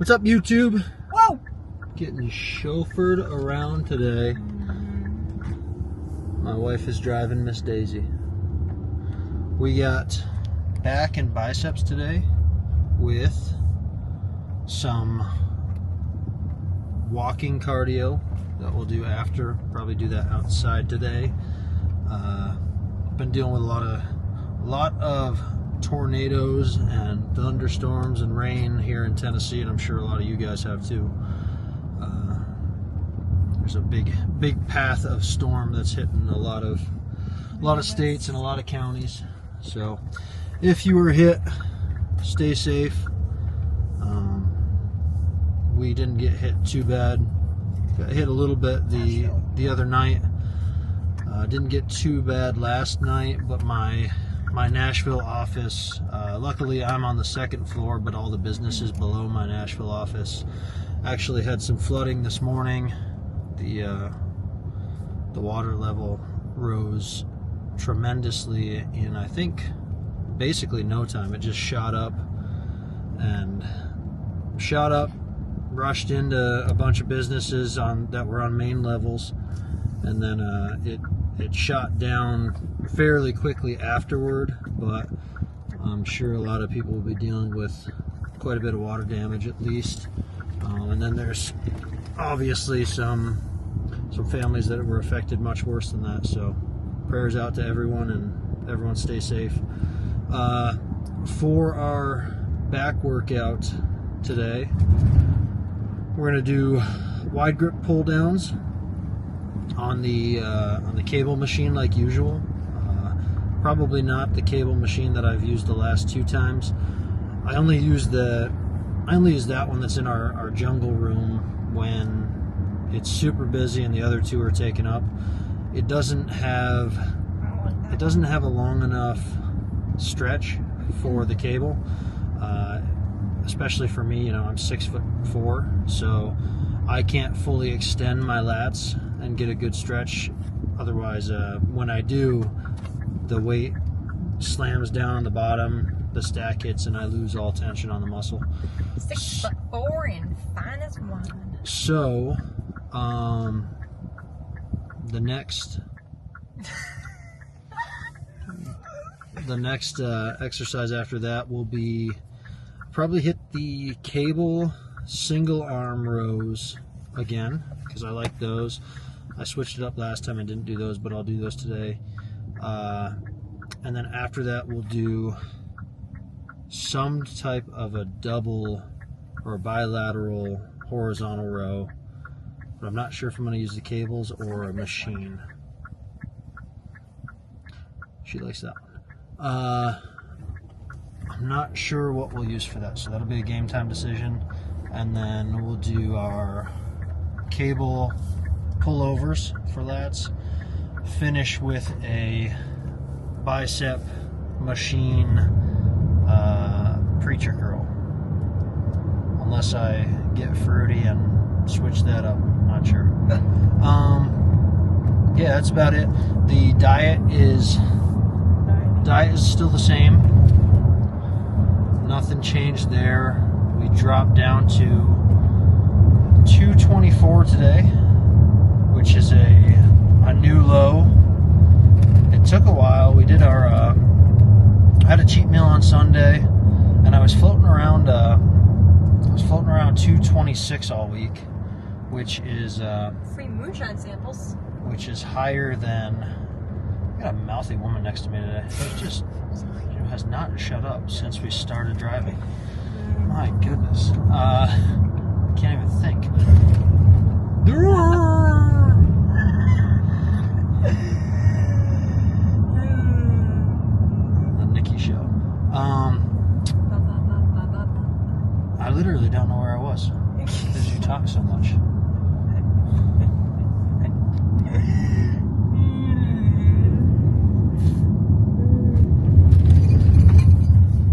What's up, YouTube? Whoa! Getting chauffeured around today. My wife is driving Miss Daisy. We got back and biceps today with some walking cardio that we'll do after. Probably do that outside today. Been dealing with a lot of tornadoes and thunderstorms and rain here in Tennessee, and I'm sure a lot of you guys have too. There's a big path of storm that's hitting a lot of states and a lot of counties. So if you were hit, stay safe. We didn't get hit too bad. Got hit a little bit the other night. Didn't get too bad last night, but my Nashville office, luckily I'm on the second floor, but all the businesses below my Nashville office actually had some flooding this morning. The water level rose tremendously in, I think, basically no time. It just shot up, rushed into a bunch of businesses that were on main levels, and then it shot down fairly quickly afterward, but I'm sure a lot of people will be dealing with quite a bit of water damage at least. And then there's obviously some families that were affected much worse than that, so prayers out to everyone, and everyone stay safe. For our back workout today, we're going to do wide grip pull downs on the cable machine like usual. Probably not the cable machine that I've used the last two times. I only use that one that's in our jungle room when it's super busy and the other two are taken up. It doesn't have a long enough stretch for the cable, especially for me. I'm 6'4", so I can't fully extend my lats and get a good stretch. Otherwise, when I do, the weight slams down on the bottom, the stack hits, and I lose all tension on the muscle. 6'4" and fine as wine. So, the next exercise after that will be probably hit the cable single arm rows again, because I like those. I switched it up last time. I didn't do those, but I'll do those today. And then after that, we'll do some type of a double or bilateral horizontal row, but I'm not sure if I'm going to use the cables or a machine. She likes that one. I'm not sure what we'll use for that, so that'll be a game time decision. And then we'll do our cable pullovers for lats. Finish with a bicep machine preacher curl. Unless I get fruity and switch that up, not sure. Yeah, that's about it. The diet is still the same. Nothing changed there. We dropped down to 224 today, which is a new low. It took a while. We did our had a cheat meal on Sunday, and I was floating around 226 all week, which is free moonshine samples, which is higher than. I got a mouthy woman next to me today. She has not shut up since we started driving. My goodness. I can't even think. The Nikki show. I literally don't know where I was because you talk so much.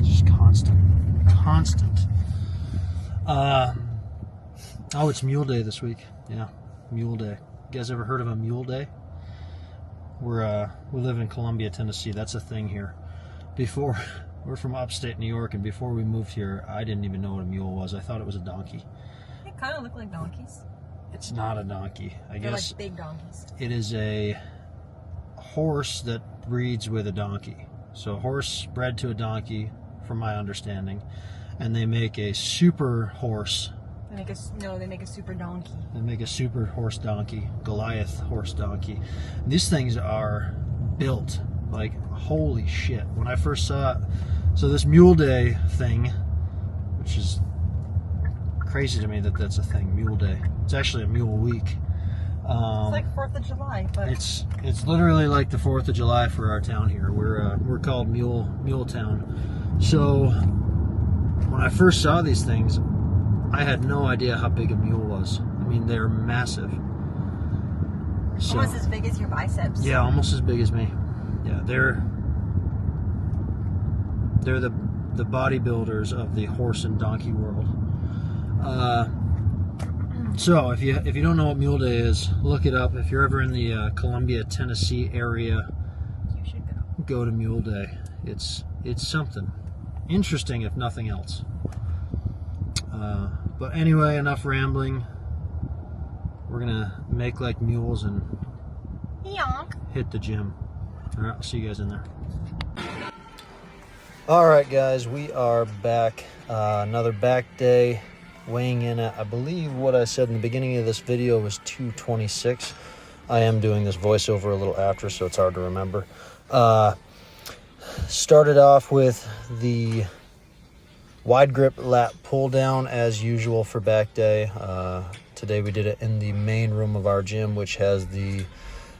Just constant. Oh, it's Mule Day this week. Yeah, Mule Day. You guys ever heard of a Mule Day? We live in Columbia, Tennessee. That's a thing here. Before We're from upstate New York, and before we moved here, I didn't even know what a mule was. I thought it was a donkey. They kind of look like donkeys. It's not a donkey. I They're guess like big donkeys. it is a horse that breeds with a donkey. So a horse bred to a donkey, from my understanding, and they make a super horse. They make a super donkey. They make a super horse donkey, Goliath horse donkey. And these things are built like holy shit. When I first saw it, so this Mule Day thing, which is crazy to me that that's a thing, Mule Day. It's actually a Mule Week. It's like 4th of July, but it's literally like the 4th of July for our town here. We're called Mule Town. So when I first saw these things, I had no idea how big a mule was. I mean, they're massive. So, almost as big as your biceps. yeah, almost as big as me. Yeah, they're the bodybuilders of the horse and donkey world. So if you don't know what Mule Day is, look it up. If you're ever in the Columbia, Tennessee area, You should go to Mule Day. It's something interesting, if nothing else. But anyway, enough rambling. We're gonna make like mules and Yonk. hit the gym. All right, I'll see you guys in there. All right, guys, we are back. Another back day, weighing in at, I believe what I said in the beginning of this video was 226. I am doing this voiceover a little after, so it's hard to remember. Started off with the wide grip lat pull down as usual for back day. Today we did it in the main room of our gym, which has the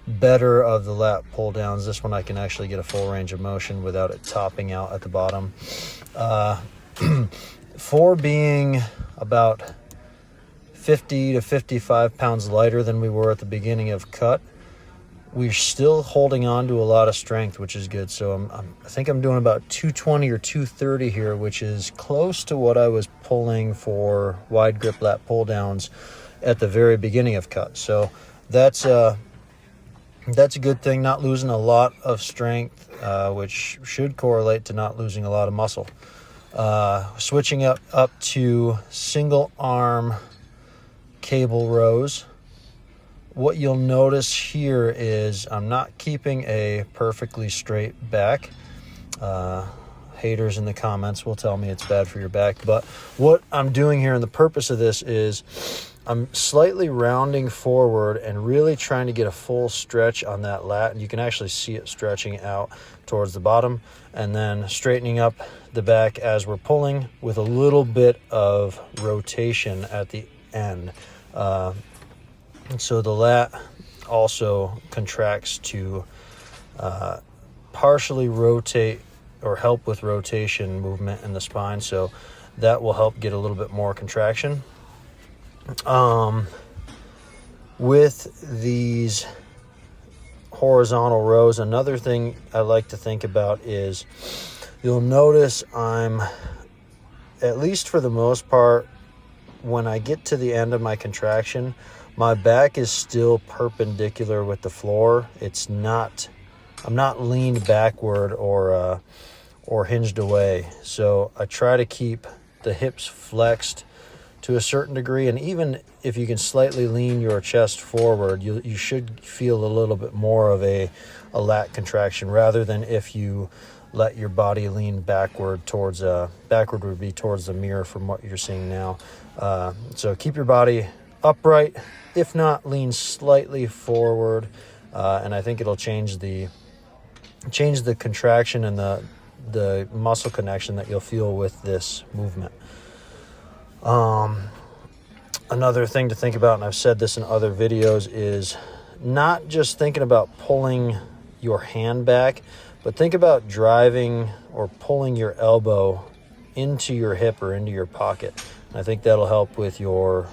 better of the lat pull downs. This one I can actually get a full range of motion without it topping out at the bottom. For being about 50 to 55 pounds lighter than we were at the beginning of cut, we're still holding on to a lot of strength, which is good. So I think I'm doing about 220 or 230 here, which is close to what I was pulling for wide grip lat pull downs at the very beginning of cut. So that's a good thing. Not losing a lot of strength, which should correlate to not losing a lot of muscle. Switching up to single arm cable rows. What you'll notice here is I'm not keeping a perfectly straight back. Haters in the comments will tell me it's bad for your back, but what I'm doing here and the purpose of this is I'm slightly rounding forward and really trying to get a full stretch on that lat, and you can actually see it stretching out towards the bottom, and then straightening up the back as we're pulling with a little bit of rotation at the end. And so the lat also contracts to partially rotate or help with rotation movement in the spine. So that will help get a little bit more contraction. With these horizontal rows, another thing I like to think about is you'll notice I'm, at least for the most part, when I get to the end of my contraction, my back is still perpendicular with the floor. I'm not leaned backward or hinged away. So I try to keep the hips flexed to a certain degree, and even if you can slightly lean your chest forward, you should feel a little bit more of a lat contraction, rather than if you let your body lean backward towards backward would be towards the mirror from what you're seeing now. So keep your body upright, if not lean slightly forward, and I think it'll change the contraction and the muscle connection that you'll feel with this movement. Another thing to think about, and I've said this in other videos, is not just thinking about pulling your hand back, but think about driving or pulling your elbow into your hip or into your pocket. I think that'll help with your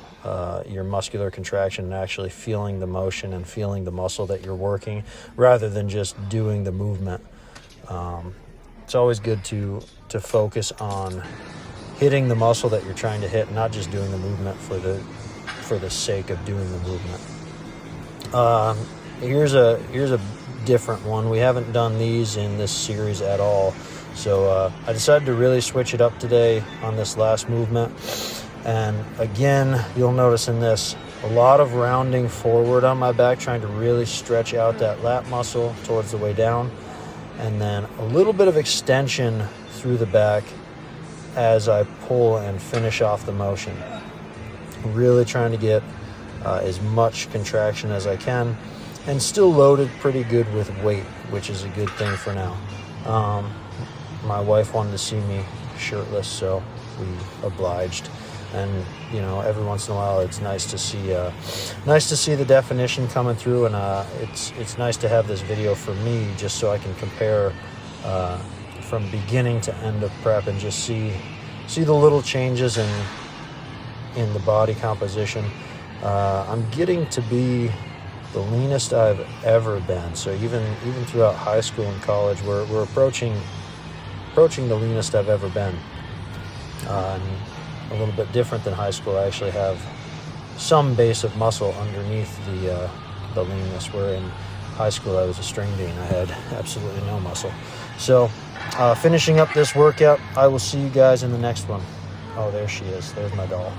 muscular contraction and actually feeling the motion and feeling the muscle that you're working, rather than just doing the movement. It's always good to focus on hitting the muscle that you're trying to hit, not just doing the movement for the sake of doing the movement. Here's a different one. We haven't done these in this series at all. So I decided to really switch it up today on this last movement. And again, you'll notice in this, a lot of rounding forward on my back, trying to really stretch out that lat muscle towards the way down. And then a little bit of extension through the back as I pull and finish off the motion. Really trying to get as much contraction as I can, and still loaded pretty good with weight, which is a good thing for now. My wife wanted to see me shirtless, so we obliged. And you know, every once in a while, it's nice to see the definition coming through, and it's nice to have this video for me, just so I can compare from beginning to end of prep and just see the little changes in the body composition. I'm getting to be the leanest I've ever been. So even throughout high school and college, we're approaching the leanest I've ever been. And a little bit different than high school. I actually have some base of muscle underneath the leanness, where in high school I was a string bean. I had absolutely no muscle. So finishing up this workout, I will see you guys in the next one. Oh, there she is. There's my doll.